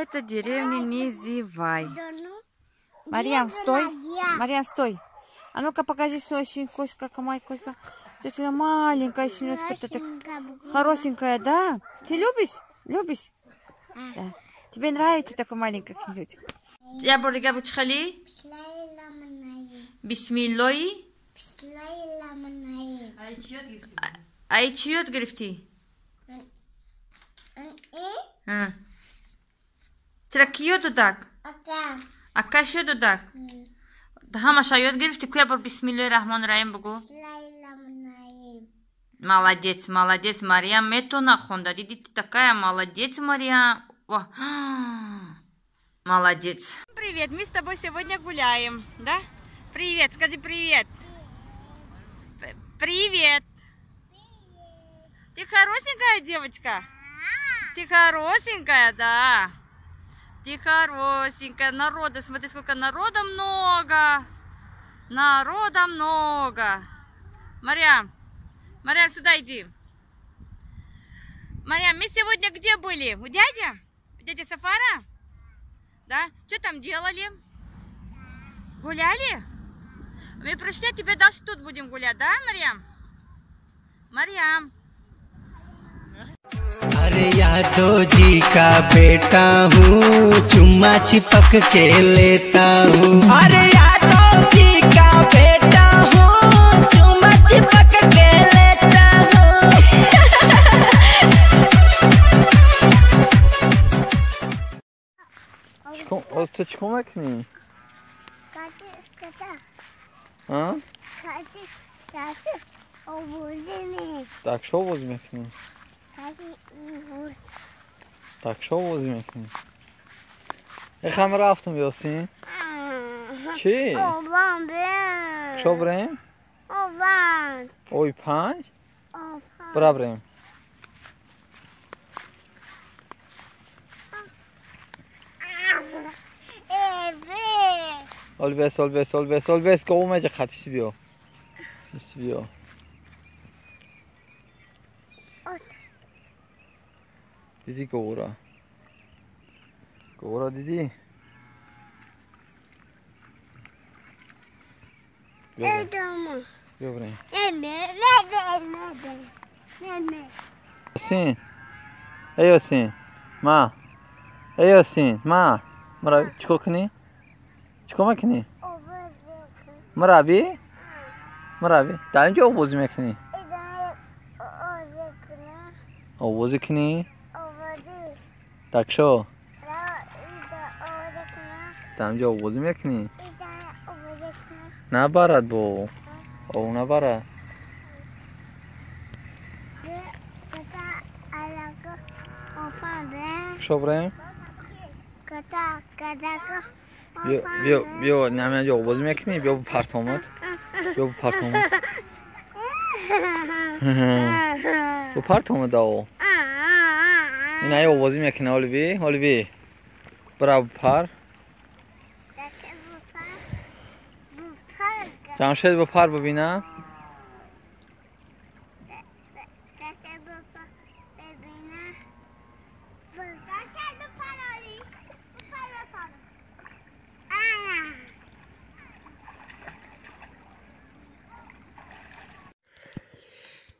это деревня Низивай. Марьям, стой. Марьям, стой. А ну-ка покажи свою щенкоська, камайкоська. Здесь она маленькая щеночка. Хорошенькая, да? Ты любишь? Любишь? Да. Тебе нравится такой маленький щеночек? Я бурга бучхали? Бисмиллои? Айчиот грифти? Тракиот дудак? Ака шо дудак? Хамаша йод грифти? Куя бур бисмиллои рахмон раим бгу? Молодец, молодец, Марьям, это нахонда. Диди, ты такая молодец, Марьям. О, молодец. Привет, мы с тобой сегодня гуляем, да? Привет, скажи привет. Привет. Ты хорошенькая девочка? Ты хорошенькая, да. Ты хорошенькая. Народа, смотри, сколько народа много. Народа много. Марьям. Марьям, сюда иди. Марьям, мы сегодня где были? У дяди? У дяди Сафара? Да? Что там делали? Гуляли? Мы пришли, тебе даже тут будем гулять, да, Марьям? Марьям. अरे यादव जी का बेटा हूँ चुम्मा चिपक के लेता हूँ अरे यादव जी का बेटा हूँ चुम्मा चिपक के लेता हूँ Osta çıkmak mı? Ha? Так, что возьмешь мне? Так, что возьмешь мне? איך هم رفتم یاسین؟ چی؟ شو بریم؟ اوی 5؟ برا بریم البس قومه جا خطیسی بیا بیا دیدی گورا دیدی؟ بیا بریم یاسین ای یاسین ما ای یاسین ما مرا چیکار کنی؟ چیکار میکنی؟ مرابی؟ در اینجا بازی میکنی؟ بازی کنی؟ tak شو در اینجا بازی میکنی؟ نبرد با او نبرد شو بریم؟ بیا نمی اینجا بازی میکنی؟ بیا با پرتامت با پرتامت داو این های بازی میکنه اولیوی برا پر جمشید با پر ببینم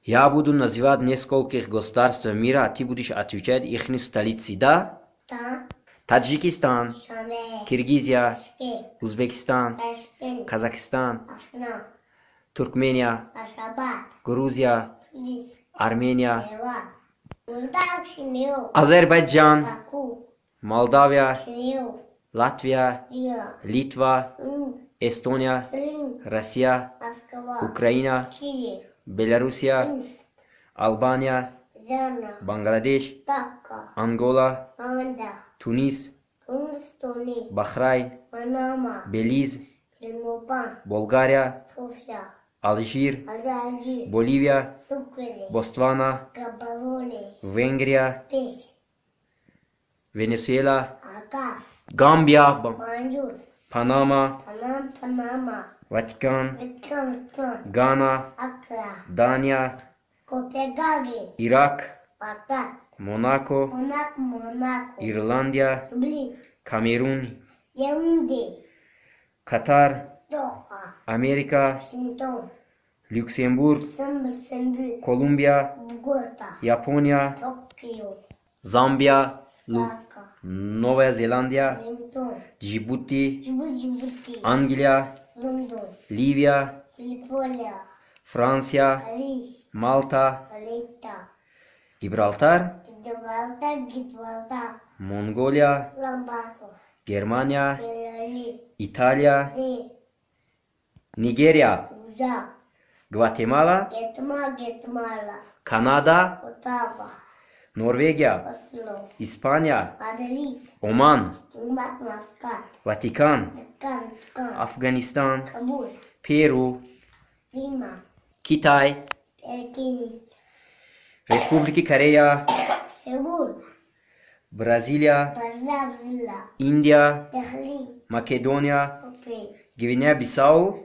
Я буду называть нескольких государств мира, а ты будешь отвечать их столицы, да? Да. Таджикистан, Киргизия, Узбекистан, Казахстан, Туркмения, Грузия, Армения, Азербайджан, Молдавия, Латвия, Литва, Эстония, Россия, Украина, Белоруссия, Албания, Бангладеш, Ангола, Тунис, Бахрейн, Белиз, Болгария, Алжир, Боливия, Ботсвана, Венгрия, Венесуэла, Гамбия, Панама, Ватикан, Гана, Дания, Ирак, Monaco, İrlanda, Kamerun, Katar, Amerika, Lüksemburg, Kolombiya, Japonya, Zambiya, Nova Zelanda, Djibouti, Anglia, Libya, Fransa, Malta, Gibraltar, Mongolia, Germania, İtalya, Nigerya, Guatemala, Kanada, Norveçya, İspanya, Oman, Vatikan, Afganistan, Peru, Kitay, Republika Koreya, Brezilya, India, Makedonya, Gine-Bissau,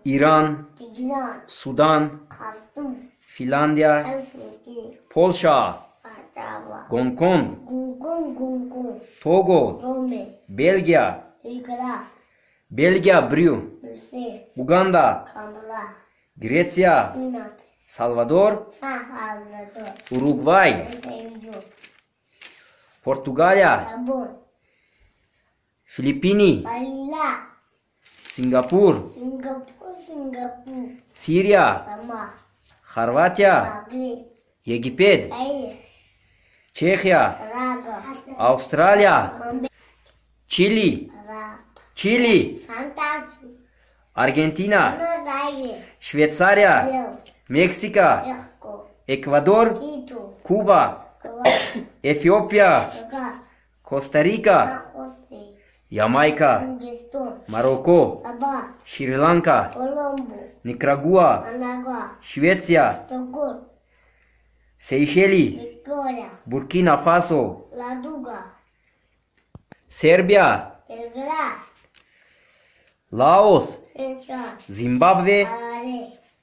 İran, Sudan, Finlandiya, Polşa, Hong Kong, Togo, Belgiya, Brü, Uganda, Grecia, Salvador, Uruguay, Portugalya, Filipini, Singapur, Suriye, Хорватия, Египет, Чехия, Австралия, Чили, Аргентина, Швейцария, Мексика, Эквадор, Куба, Эфиопия, Коста-Рика, Ямайка, Марокко, Шри-Ланка, Никарагуа, Швеция, Сейшели, Буркина Фасо, Сербия, Лаос, Зимбабве,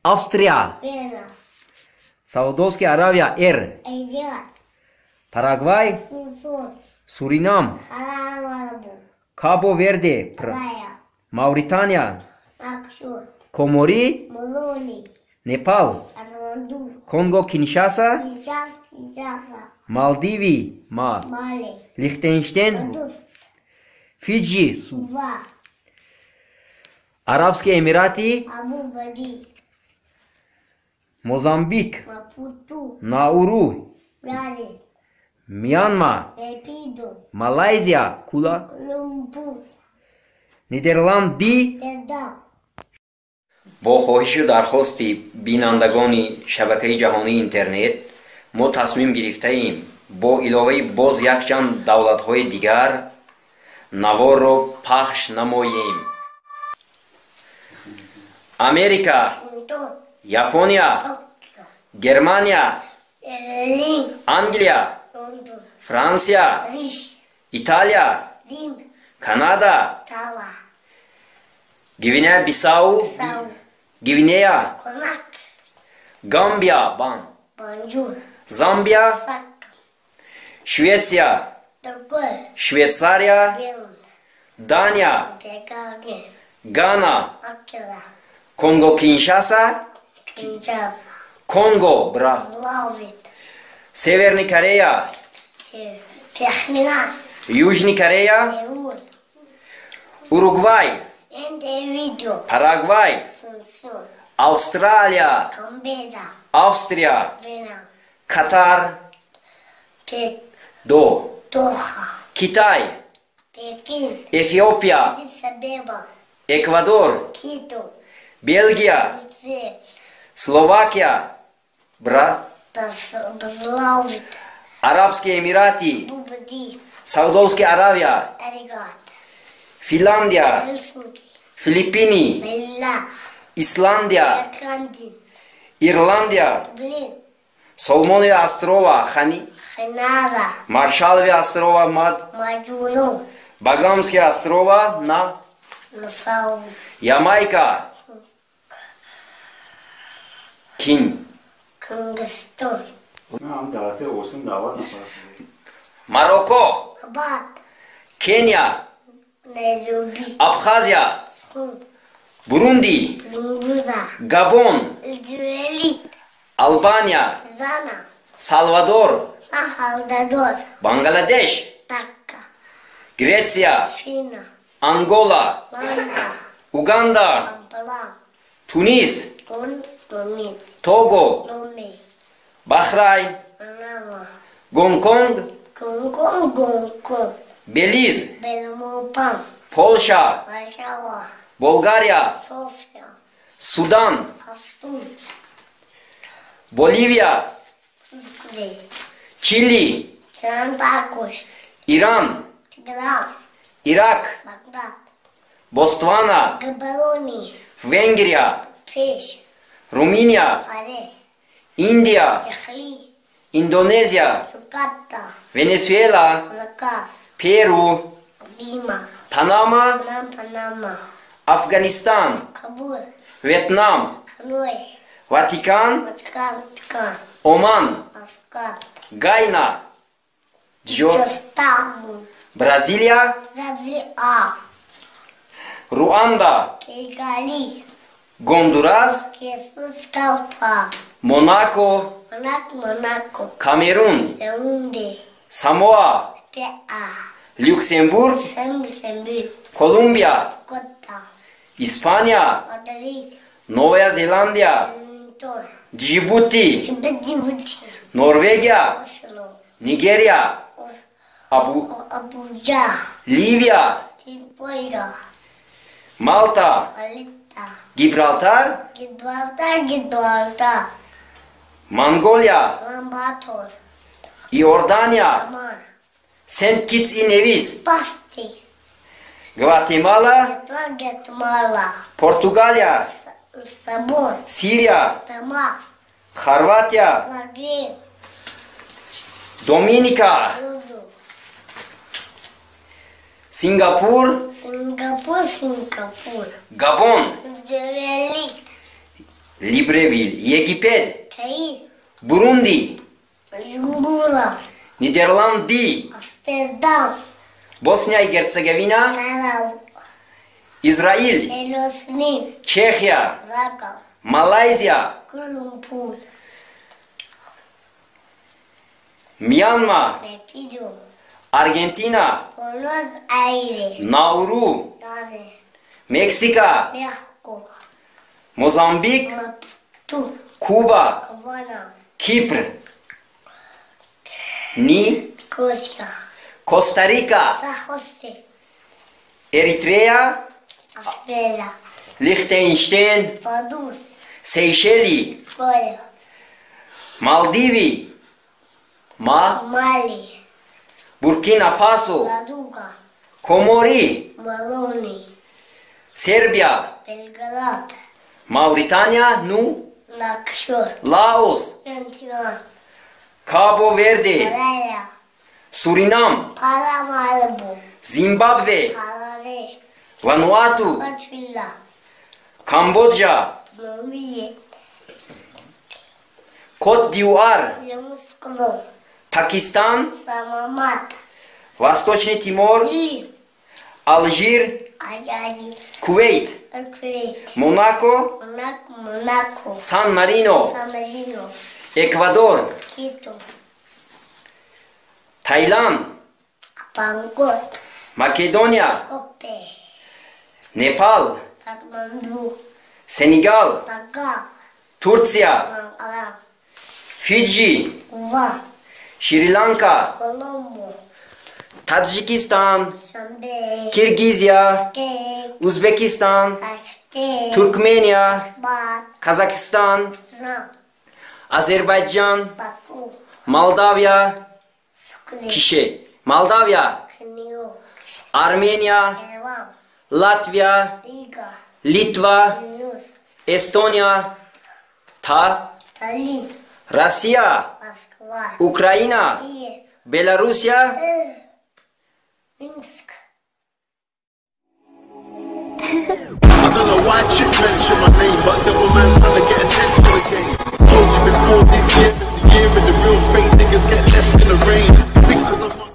Австрия, Саудовская Аравия, Парагвай, Суринам, Кабо-Верде, Мавритания, Комори, Непал, Конго-Киншаса, Малдиви, Лихтенштейн, Фиджи, Арабские Эмираты, Мозамбик, Науру, Мьянма, Малайзия, Нидерланди. با خواهش و درخواست بینندگان شبکه جهانی اینترنت ما تصمیم گرفته ایم با علاوه باز یک چند دولت‌های دیگر نوار را پخش نماییم. امریکا، ژاپنیا، گرمانیا، انگلیا، فرانسه، ایتالیا، کانادا، Gine-Bissau, Guinea, Gambia, Zambia, Şveçya, Şveytsarya, Danya, Ghana, Kongo-Kinshasa, Kongo, Severní Koreya, Южní Koreya, Uruguay, Paraguay, Avustralya, Avusturya, Katar, Kitay, Etiyopya, Ekvador, Belgiya, Slovakya, Arabskие Эмираты, Saudovskая Аравия, Finlandiya, Filipini, İslandiya, İrlanda, Solomoniya Ostrova, Marshallовы острова, Багамские острова, Ямайка, Марокко, Кения, Абхазия, Бурунди, Габон, Албания, Салвадор, Бангладеш, Греция, Ангола, Уганда, Тунис, Того, Бахрайн, Гонконг, Белиз, Польша, Болгария, Судан, Боливия, Чили, Иран, Ирак, Ботсвана, Венгрия, Румыния, Индия, Индонезия, Венесуэла, Перу, Панама, Афганистан, Вьетнам, Ватикан, Оман, Гайна, Бразилия, Руанда, Гондурас, Монако, Камерун, Самоа, Люксембург, Колумбия, Испания, Новая Зеландия, Джибути, Норвегия, Нигерия, Ливия, Малта, Гибралтар, Монголия, Иордания, Сент-Китс и Невис, Гватемала, Португалия, Сирия, Хорватия, Доминика, Сингапур, Габон, Либревиль, Египет, Бурунди, Нидерланды, Босния и Герцеговина, Израиль, Чехия, Малайзия, Мьянма, Аргентина, Науру, Мексика, Мозамбик, Куба, Кипр, Коста-Рика, Эритрея, Лихтенштейн, Сейшели, Малдивы, Буркина Фасо, Комори, Сербия, Мавритания, Лаос, Кабо Верде, Суринам, Зимбабве, Вануату, Камбоджа, Кот-д'Ивуар, Пакистан, Восточный Тимор, Алжир, Кувейт, Монако, Сан-Марино, Эквадор, Таиланд, Македония, Непал, Сенегал, Турция, Фиджи, Шри-Ланка, Таджикистан, Киргизия, Узбекистан, Туркмения, Казахстан, Азербайджан, Молдавия, Армения, Латвия, Литва, Эстония, Россия, Украина, Белоруссия. I don't know why chick mention my name, but double man's trying to get attention again. Told you before this year. year and the real fake niggas get left in the rain. Because I'm on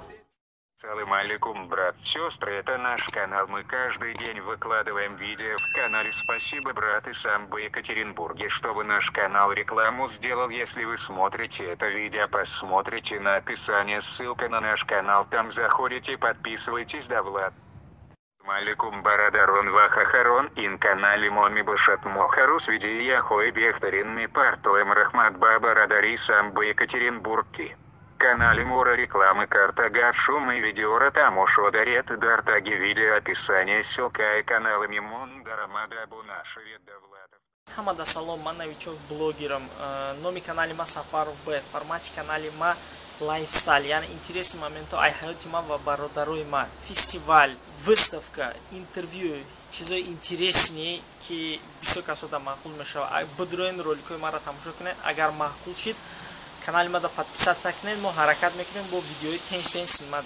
Салам алейкум, брат, сестры, это наш канал, мы каждый день выкладываем видео в канале. Спасибо, брат, и сам в Екатеринбурге, чтобы наш канал рекламу сделал. Если вы смотрите это видео, посмотрите на описание, ссылка на наш канал, там заходите, подписывайтесь, да, Влад. Маликум барадарон вахахарон ин канале моми башат мохарус види яхой бехтаринный партоем рахмат баба радари сам в Екатеринбурге. Канале Мура рекламы Картага шум и видеора тамошо дарет дартаги видео описание ссылка и каналы Мимон Дарамада Абунаша Веда Влада. Хамада салом, ман новичок блогером. Номи канале ма Сафаров Б. Формате канале ма лайфстайл. Яна интересный момент ай хайоти ма ва бародарой ма. Фестиваль, выставка, интервью. Чиза интереснее, ки бисо касода мақул мешава. Будроин роликой мара тамошо кунед. Агар мақул шид канали ма да подписаться кунед, мо ҳаракат мекунем бо видеои тенсенс снимат.